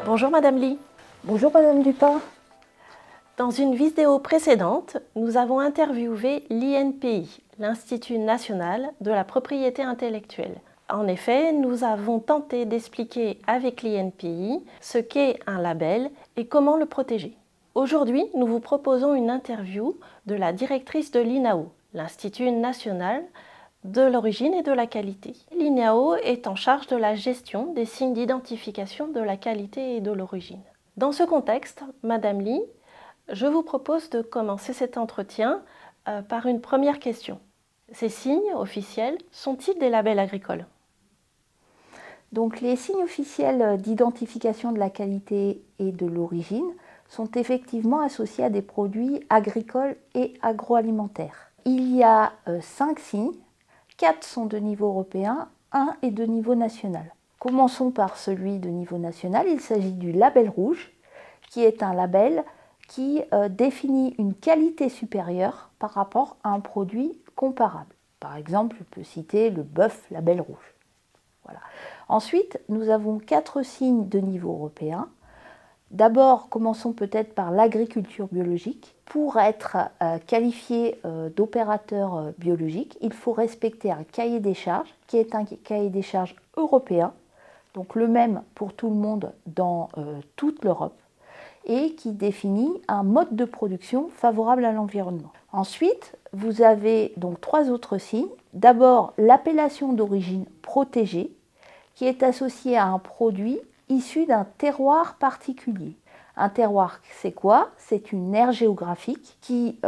Bonjour Madame Lee. Bonjour Madame Dupin. Dans une vidéo précédente, nous avons interviewé l'INPI, l'Institut national de la propriété intellectuelle. En effet, nous avons tenté d'expliquer avec l'INPI ce qu'est un label et comment le protéger. Aujourd'hui, nous vous proposons une interview de la directrice de l'INAO, l'Institut national de l'origine et de la qualité. L'INAO est en charge de la gestion des signes d'identification de la qualité et de l'origine. Dans ce contexte, Madame Lee, je vous propose de commencer cet entretien par une première question. Ces signes officiels sont-ils des labels agricoles? Donc les signes officiels d'identification de la qualité et de l'origine sont effectivement associés à des produits agricoles et agroalimentaires. Il y a 5 signes, 4 sont de niveau européen, 1 est de niveau national. Commençons par celui de niveau national. Il s'agit du label rouge, qui est un label qui définit une qualité supérieure par rapport à un produit comparable. Par exemple, je peux citer le bœuf label rouge. Voilà. Ensuite, nous avons 4 signes de niveau européen. D'abord, commençons peut-être par l'agriculture biologique. Pour être qualifié d'opérateur biologique, il faut respecter un cahier des charges, qui est un cahier des charges européen, donc le même pour tout le monde dans toute l'Europe, et qui définit un mode de production favorable à l'environnement. Ensuite, vous avez donc 3 autres signes. D'abord, l'appellation d'origine protégée, qui est associée à un produit issu d'un terroir particulier. Un terroir, c'est quoi? C'est une aire géographique qui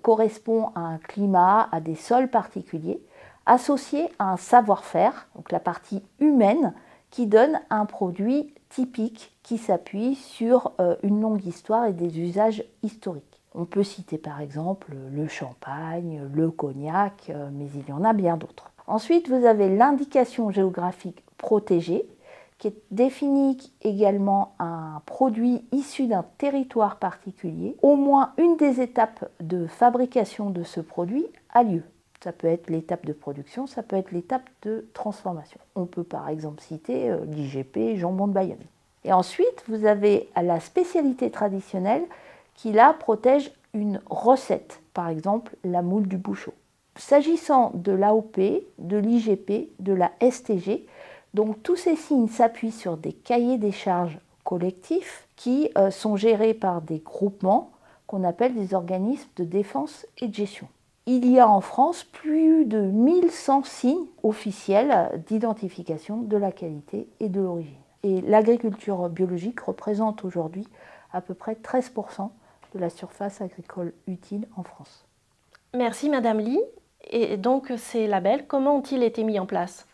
correspond à un climat, à des sols particuliers, associée à un savoir-faire, donc la partie humaine, qui donne un produit typique qui s'appuie sur une longue histoire et des usages historiques. On peut citer par exemple le champagne, le cognac, mais il y en a bien d'autres. Ensuite, vous avez l'indication géographique protégée, qui définit également un produit issu d'un territoire particulier. Au moins une des étapes de fabrication de ce produit a lieu. Ça peut être l'étape de production, ça peut être l'étape de transformation. On peut par exemple citer l'IGP jambon de Bayonne. Et ensuite, vous avez la spécialité traditionnelle qui là protège une recette, par exemple la moule du Bouchot. S'agissant de l'AOP, de l'IGP, de la STG, donc tous ces signes s'appuient sur des cahiers des charges collectifs qui sont gérés par des groupements qu'on appelle des organismes de défense et de gestion. Il y a en France plus de 1100 signes officiels d'identification de la qualité et de l'origine. Et l'agriculture biologique représente aujourd'hui à peu près 13% de la surface agricole utile en France. Merci Madame Lee. Et donc ces labels, comment ont-ils été mis en place?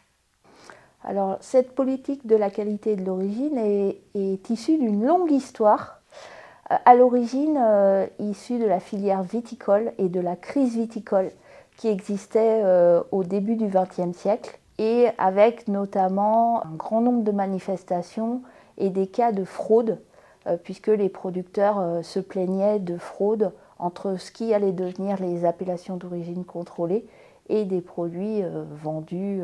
Alors cette politique de la qualité et de l'origine est issue d'une longue histoire. À l'origine, issue de la filière viticole et de la crise viticole qui existait au début du XXe siècle et avec notamment un grand nombre de manifestations et des cas de fraude puisque les producteurs se plaignaient de fraude entre ce qui allait devenir les appellations d'origine contrôlée et des produits vendus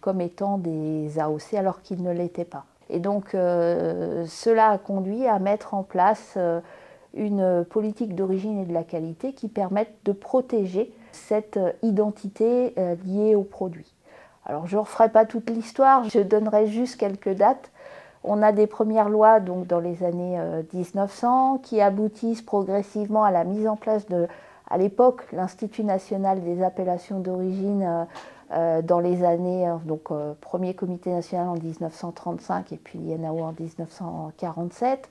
comme étant des AOC alors qu'ils ne l'étaient pas. Et donc cela a conduit à mettre en place une politique d'origine et de la qualité qui permettent de protéger cette identité liée au produit. Alors je ne referai pas toute l'histoire, je donnerai juste quelques dates. On a des premières lois donc, dans les années 1900 qui aboutissent progressivement à la mise en place de, à l'époque, l'Institut national des appellations d'origine dans les années, donc premier comité national en 1935 et puis l'INAO en 1947.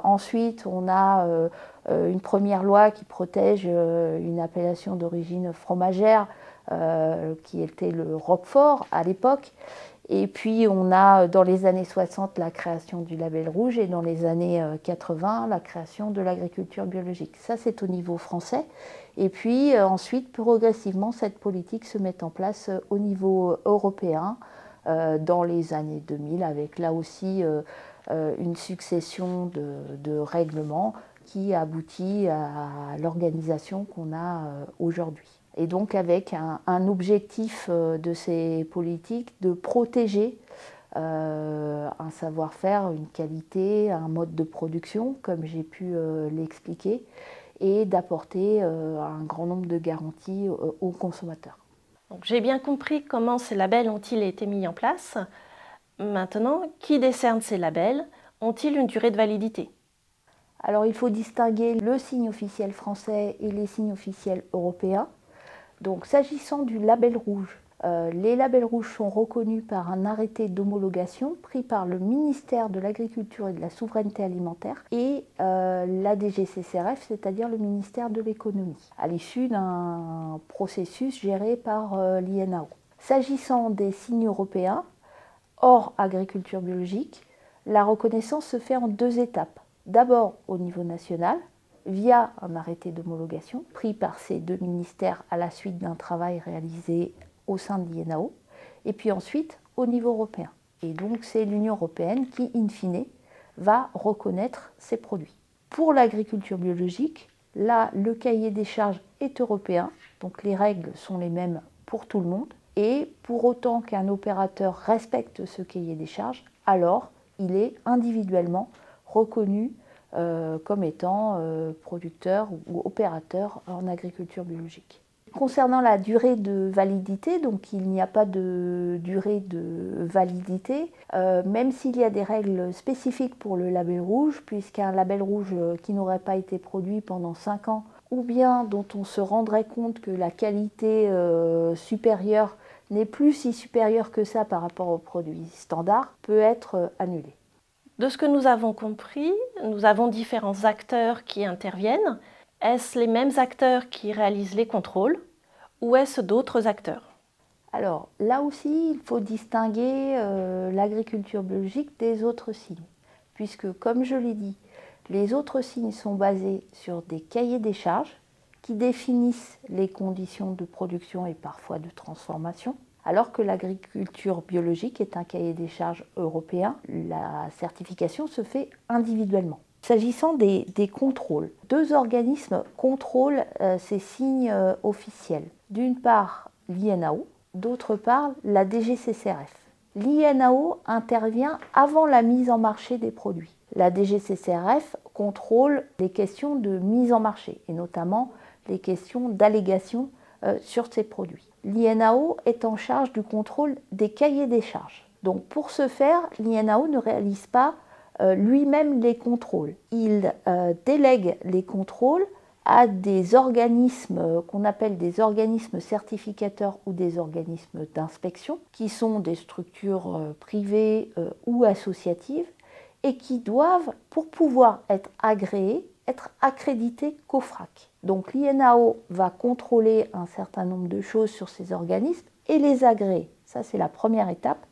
Ensuite, on a une première loi qui protège une appellation d'origine fromagère qui était le Roquefort à l'époque. Et puis on a dans les années 60 la création du label rouge et dans les années 80 la création de l'agriculture biologique. Ça c'est au niveau français. Et puis ensuite progressivement cette politique se met en place au niveau européen dans les années 2000 avec là aussi une succession de règlements qui aboutit à l'organisation qu'on a aujourd'hui. Et donc avec un objectif de ces politiques de protéger un savoir-faire, une qualité, un mode de production, comme j'ai pu l'expliquer, et d'apporter un grand nombre de garanties aux consommateurs. J'ai bien compris comment ces labels ont-ils été mis en place. Maintenant, qui décerne ces labels? Ont-ils une durée de validité? Alors il faut distinguer le signe officiel français et les signes officiels européens. Donc s'agissant du label rouge, les labels rouges sont reconnus par un arrêté d'homologation pris par le ministère de l'Agriculture et de la Souveraineté Alimentaire et la DGCCRF, c'est-à-dire le ministère de l'Économie, à l'issue d'un processus géré par l'INAO. S'agissant des signes européens, hors agriculture biologique, la reconnaissance se fait en 2 étapes. D'abord au niveau national, via un arrêté d'homologation pris par ces 2 ministères à la suite d'un travail réalisé au sein de l'INAO, et puis ensuite au niveau européen. Et donc c'est l'Union européenne qui, in fine, va reconnaître ces produits. Pour l'agriculture biologique, là, le cahier des charges est européen, donc les règles sont les mêmes pour tout le monde, et pour autant qu'un opérateur respecte ce cahier des charges, alors il est individuellement reconnu comme étant producteur ou opérateur en agriculture biologique. Concernant la durée de validité, donc il n'y a pas de durée de validité, même s'il y a des règles spécifiques pour le label rouge, puisqu'un label rouge qui n'aurait pas été produit pendant 5 ans, ou bien dont on se rendrait compte que la qualité supérieure n'est plus si supérieure que ça par rapport aux produits standards, peut être annulé. De ce que nous avons compris, nous avons différents acteurs qui interviennent. Est-ce les mêmes acteurs qui réalisent les contrôles ou est-ce d'autres acteurs? Alors là aussi, il faut distinguer l'agriculture biologique des autres signes, puisque comme je l'ai dit, les autres signes sont basés sur des cahiers des charges qui définissent les conditions de production et parfois de transformation, alors que l'agriculture biologique est un cahier des charges européen. La certification se fait individuellement. S'agissant des contrôles, 2 organismes contrôlent ces signes officiels. D'une part, l'INAO, d'autre part, la DGCCRF. L'INAO intervient avant la mise en marché des produits. La DGCCRF contrôle les questions de mise en marché, et notamment les questions d'allégation sur ces produits. L'INAO est en charge du contrôle des cahiers des charges. Donc pour ce faire, l'INAO ne réalise pas lui-même les contrôles. Il délègue les contrôles à des organismes qu'on appelle des organismes certificateurs ou des organismes d'inspection, qui sont des structures privées ou associatives, et qui doivent, pour pouvoir être agréés, être accrédités COFRAC. Donc l'INAO va contrôler un certain nombre de choses sur ces organismes et les agréer. Ça, c'est la première étape.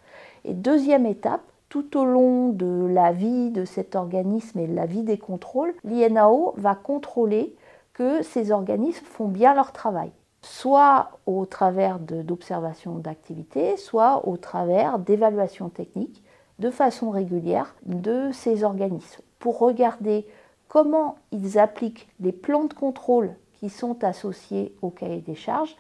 Et deuxième étape, tout au long de la vie de cet organisme et de la vie des contrôles, l'INAO va contrôler que ces organismes font bien leur travail, soit au travers d'observations d'activité, soit au travers d'évaluations techniques de façon régulière de ces organismes, pour regarder comment ils appliquent les plans de contrôle qui sont associés au cahier des charges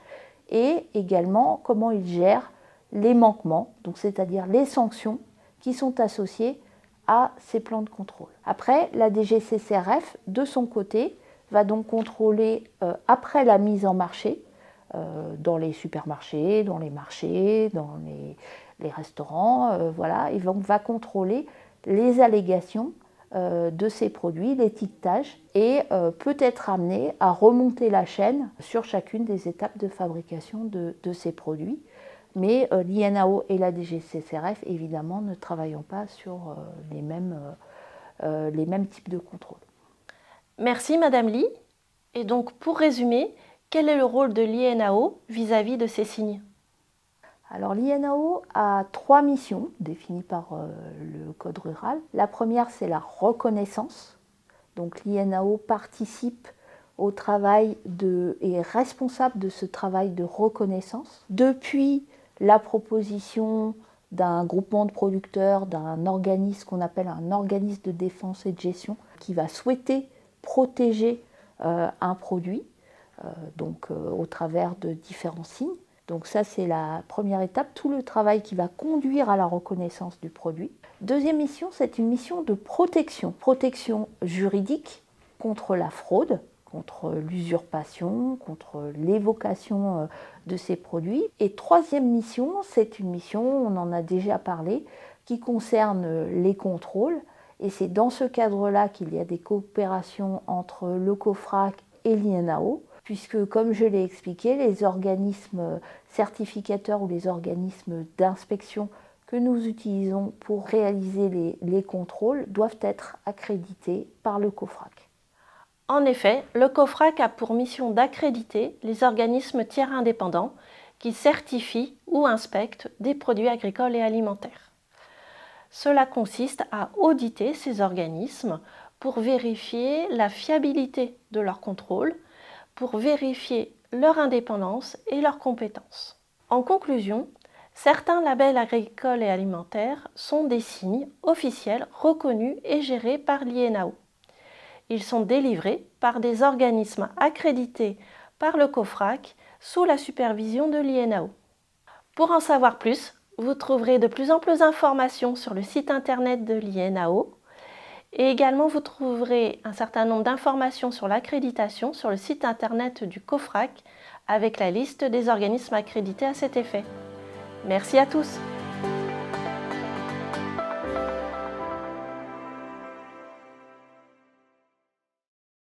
et également comment ils gèrent les manquements, donc c'est-à-dire les sanctions qui sont associées à ces plans de contrôle. Après, la DGCCRF, de son côté, va donc contrôler après la mise en marché, dans les supermarchés, dans les marchés, dans les restaurants, voilà, et donc va contrôler les allégations de ces produits, l'étiquetage, et peut être amené à remonter la chaîne sur chacune des étapes de fabrication de ces produits. Mais l'INAO et la DGCCRF, évidemment, ne travaillent pas sur les mêmes types de contrôles. Merci Madame Ly. Et donc, pour résumer, quel est le rôle de l'INAO vis-à-vis de ces signes? Alors l'INAO a 3 missions définies par le Code rural. La première, c'est la reconnaissance. Donc l'INAO participe au travail et est responsable de ce travail de reconnaissance. Depuis la proposition d'un groupement de producteurs, d'un organisme qu'on appelle un organisme de défense et de gestion, qui va souhaiter protéger un produit, au travers de différents signes. Donc ça, c'est la première étape, tout le travail qui va conduire à la reconnaissance du produit. Deuxième mission, c'est une mission de protection. Protection juridique contre la fraude, contre l'usurpation, contre l'évocation de ces produits. Et troisième mission, c'est une mission, on en a déjà parlé, qui concerne les contrôles. Et c'est dans ce cadre-là qu'il y a des coopérations entre le COFRAC et l'INAO, puisque, comme je l'ai expliqué, les organismes certificateurs ou les organismes d'inspection que nous utilisons pour réaliser les contrôles doivent être accrédités par le COFRAC. En effet, le COFRAC a pour mission d'accréditer les organismes tiers indépendants qui certifient ou inspectent des produits agricoles et alimentaires. Cela consiste à auditer ces organismes pour vérifier la fiabilité de leurs contrôles, pour vérifier leur indépendance et leurs compétences. En conclusion, certains labels agricoles et alimentaires sont des signes officiels reconnus et gérés par l'INAO. Ils sont délivrés par des organismes accrédités par le COFRAC sous la supervision de l'INAO. Pour en savoir plus, vous trouverez de plus amples informations sur le site internet de l'INAO. Et également, vous trouverez un certain nombre d'informations sur l'accréditation sur le site internet du COFRAC avec la liste des organismes accrédités à cet effet. Merci à tous.